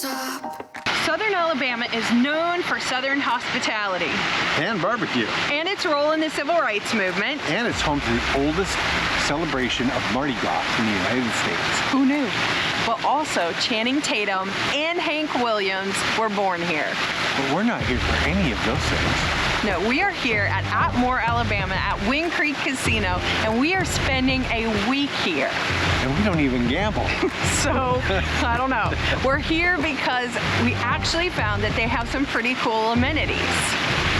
top. Southern Alabama is known for Southern hospitality. And barbecue. And its role in the civil rights movement. And it's home to the oldest celebration of Mardi Gras in the United States. Who knew? But also Channing Tatum and Hank Williams were born here. But we're not here for any of those things. No, we are here at Atmore, Alabama at Windcreek Casino, and we are spending a week here. And we don't even gamble. So, I don't know. We're here because we actually found that they have some pretty cool amenities.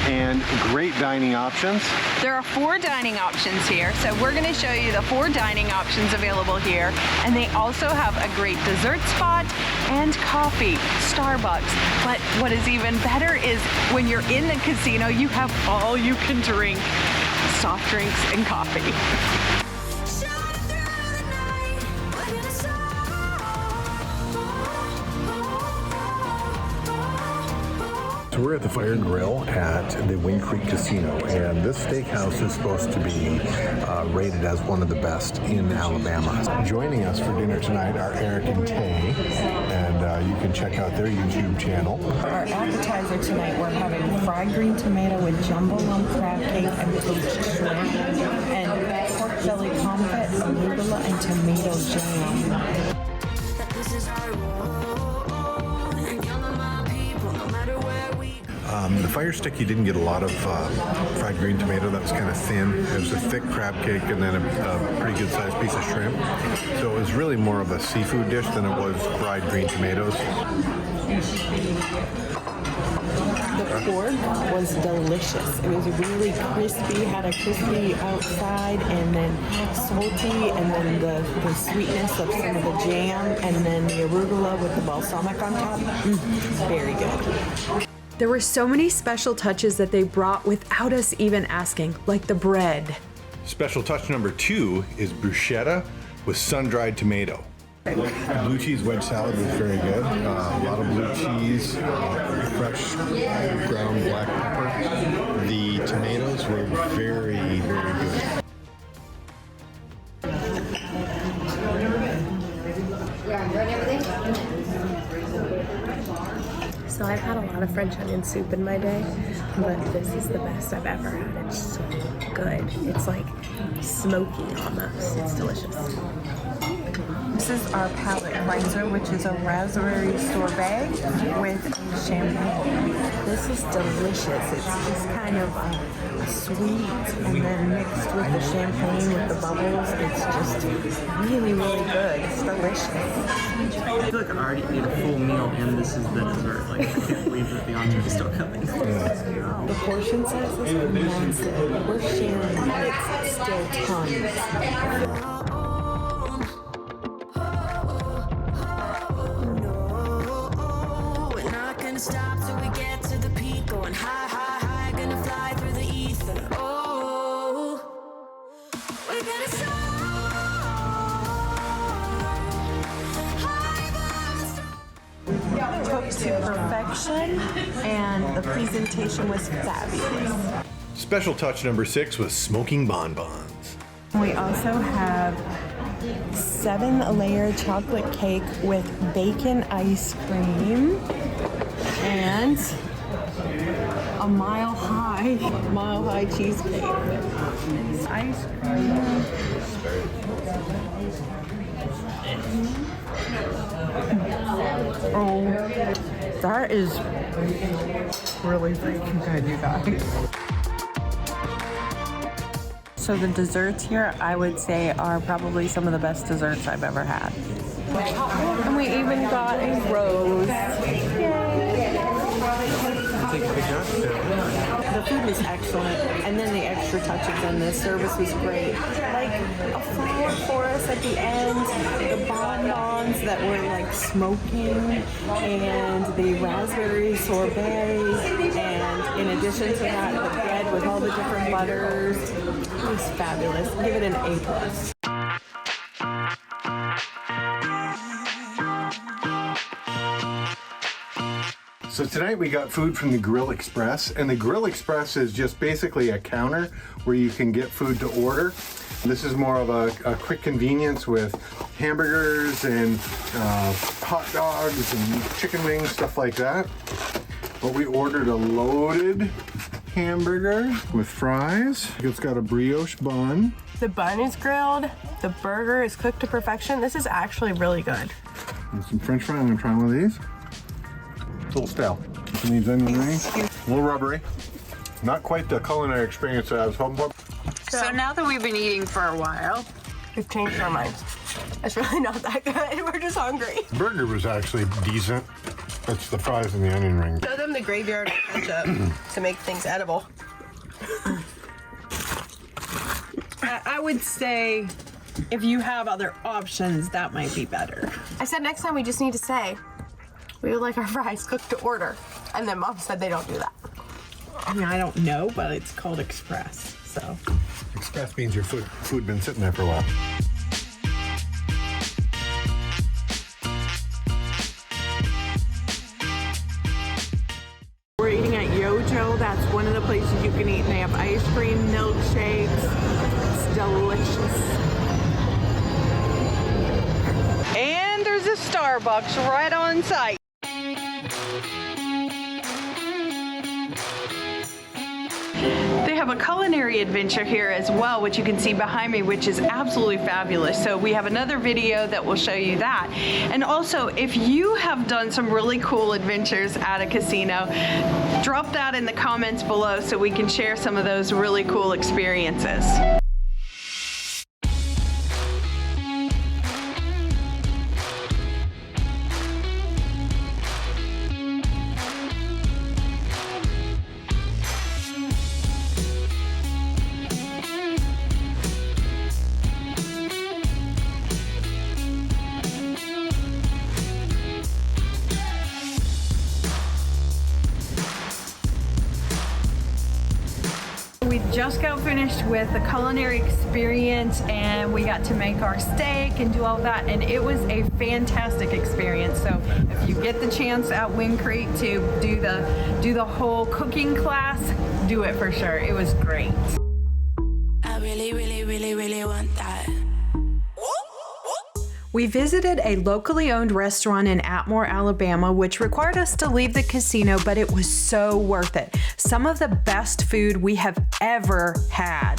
And great dining options. There are 4 dining options here, so we're going to show you the 4 dining options available here. And they also have a great dessert spot and coffee, Starbucks. But what is even better is when you're in the casino, you have all you can drink, soft drinks and coffee. So we're at the Fire and Grill at the Windcreek Casino, and this steakhouse is supposed to be rated as one of the best in Alabama. Joining us for dinner tonight are Eric and Tay, and you can check out their YouTube channel. Our appetizer tonight, we're having fried green tomato with jumbo lump crab cake and poached shrimp, and pork belly pomfret, arugula, and tomato jam. The fire stick, you didn't get a lot of fried green tomato. That was kind of thin. It was a thick crab cake and then a pretty good sized piece of shrimp. So it was really more of a seafood dish than it was fried green tomatoes. The pork was delicious. It was really crispy, had a crispy outside and then salty, and then the sweetness of some of the jam, and then the arugula with the balsamic on top. Very good. There were so many special touches that they brought without us even asking, like the bread. Special touch number 2 is bruschetta with sun-dried tomato. Blue cheese wedge salad was very good. A lot of blue cheese, fresh ground black pepper. The tomatoes were very, very good. So I've had a lot of French onion soup in my day, but this is the best I've ever had. It's so good. It's like smoky almost. It's delicious. This is our palate cleanser, which is a raspberry sorbet with champagne. This is delicious. It's just kind of sweet, and then mixed with the champagne with the bubbles. It's just really, really good. It's delicious. I feel like I already ate a full meal and this is the dessert. Like, I can't believe that the entree is still coming. The portion size is massive. We're sharing, but it's still tons. Stop till we get to the peak, going high, high, high, gonna fly through the ether. Oh, we're gonna soar high. Cooked to perfection, and the presentation was fabulous. Special touch number 6 was smoking bonbons. We also have 7-layer chocolate cake with bacon ice cream and a mile high cheesecake. Ice cream. Oh, that is really freaking good, you guys. So the desserts here, I would say, are probably some of the best desserts I've ever had. And we even got a rose. The food was excellent, and then the extra touches and the service was great. Like a flower for us at the end, the bonbons that were like smoking, and the raspberry sorbet, and in addition to that, the bread with all the different butters. It was fabulous. Give it an A+. So tonight we got food from the Grill Express, and the Grill Express is just basically a counter where you can get food to order. This is more of a quick convenience with hamburgers and hot dogs and chicken wings, stuff like that. But we ordered a loaded hamburger with fries. It's got a brioche bun. The bun is grilled. The burger is cooked to perfection. This is actually really good. And some french fries. I'm gonna try one of these. It's a little stale. It needs onion rings. A little rubbery. Not quite the culinary experience that I was hoping for. So now that we've been eating for a while, We've changed our minds. It's really not that good. We're just hungry. The burger was actually decent. It's the fries and the onion rings. Show them the graveyard ketchup to make things edible. I would say if you have other options, that might be better. I said next time we just need to say we would like our fries cooked to order. And then Mom said they don't do that. I mean, I don't know, but it's called Express, so. Express means your food been sitting there for a while. We're eating at JoJo. That's one of the places you can eat, and they have ice cream, milkshakes. It's delicious. and there's a Starbucks right on site. They have a culinary adventure here as well, which you can see behind me, which is absolutely fabulous. So we have another video that will show you that. And also, if you have done some really cool adventures at a casino, drop that in the comments below so we can share some of those really cool experiences. We just got finished with the culinary experience and we got to make our steak and do all that, and it was a fantastic experience. So if you get the chance at Windcreek to do the whole cooking class, do it for sure. It was great. I really, really, really, really want that. We visited a locally owned restaurant in Atmore, Alabama, which required us to leave the casino, but it was so worth it. Some of the best food we have ever had.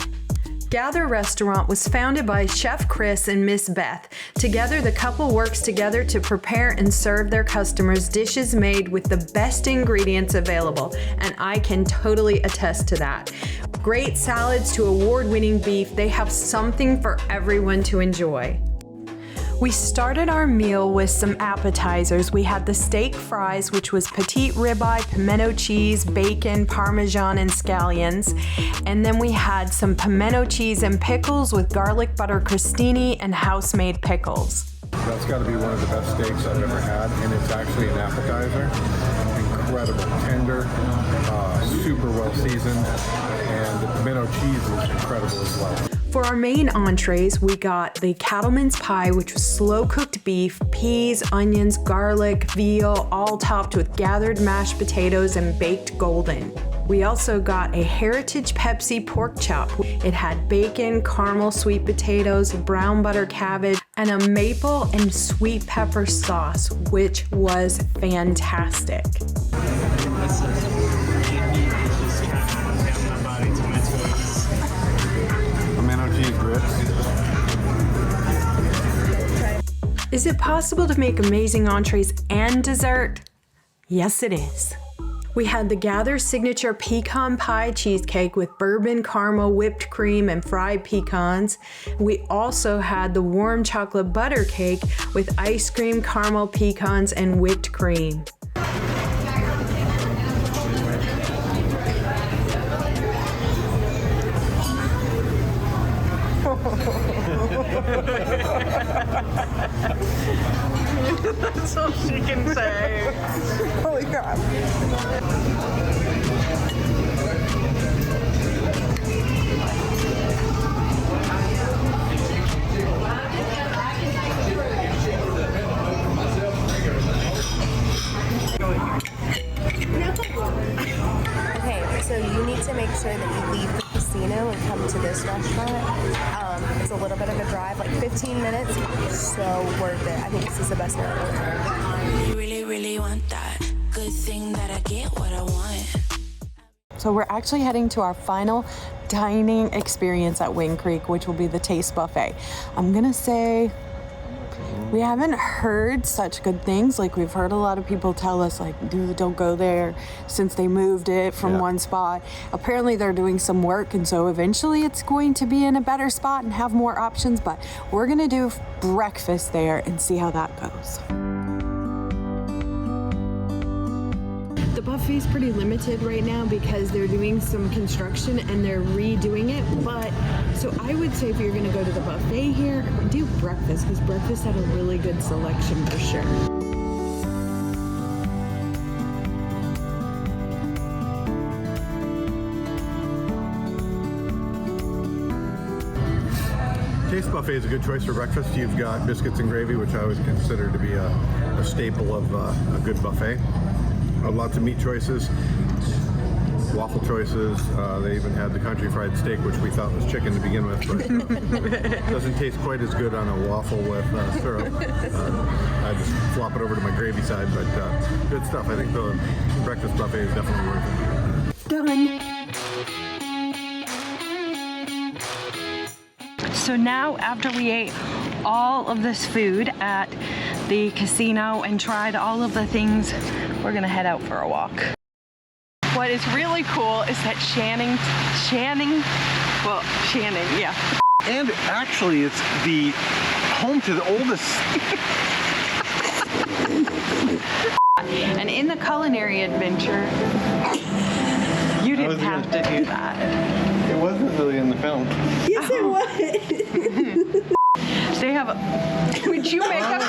Gather Restaurant was founded by Chef Chris and Miss Beth. Together, the couple works together to prepare and serve their customers dishes made with the best ingredients available, and I can totally attest to that. Great salads to award-winning beef, they have something for everyone to enjoy. We started our meal with some appetizers. We had the steak fries, which was petite ribeye, pimento cheese, bacon, parmesan, and scallions. And then we had some pimento cheese and pickles with garlic butter crostini and house-made pickles. That's got to be one of the best steaks I've ever had, and it's actually an appetizer. Incredible, tender, super well seasoned, and the pimento cheese is incredible as well. For our main entrees, we got the cattleman's pie, which was slow-cooked beef, peas, onions, garlic, veal, all topped with gathered mashed potatoes and baked golden. We also got a heritage Pepsi pork chop. It had bacon, caramel sweet potatoes, brown butter cabbage, and a maple and sweet pepper sauce, which was fantastic. Is it possible to make amazing entrees and dessert? Yes, it is. We had the Gather signature pecan pie cheesecake with bourbon caramel whipped cream and fried pecans. We also had the warm chocolate butter cake with ice cream, caramel pecans, and whipped cream. That's all she can say. Holy crap. Okay, so you need to make sure that you leave the Casino and come to this restaurant. It's a little bit of a drive, like 15 minutes. So worth it. I think this is the best meal I've ever had. Really, really want that. Good thing that I get what I want. So we're actually heading to our final dining experience at Windcreek, which will be the Taste Buffet. I'm gonna say we haven't heard such good things. Like, we've heard a lot of people tell us, like, don't go there since they moved it from one spot. Apparently they're doing some work, and so eventually it's going to be in a better spot and have more options, but we're gonna do breakfast there and see how that goes. The buffet is pretty limited right now because they're doing some construction and they're redoing it. But so I would say if you're going to go to the buffet here, do breakfast, because breakfast had a really good selection for sure. Taste Buffet is a good choice for breakfast. You've got biscuits and gravy, which I always consider to be a staple of a good buffet. Lots of meat choices, waffle choices. They even had the country fried steak, which we thought was chicken to begin with, but doesn't taste quite as good on a waffle with syrup. I just flop it over to my gravy side, but good stuff. I think the breakfast buffet is definitely worth it. Done. So now, after we ate all of this food at the casino and tried all of the things, we're gonna head out for a walk. What is really cool is that Channing, yeah. And actually, it's the home to the oldest. And in the Culinary Adventure, you didn't have to do that. It wasn't really in the film. Yes, it was. They have a, would you make up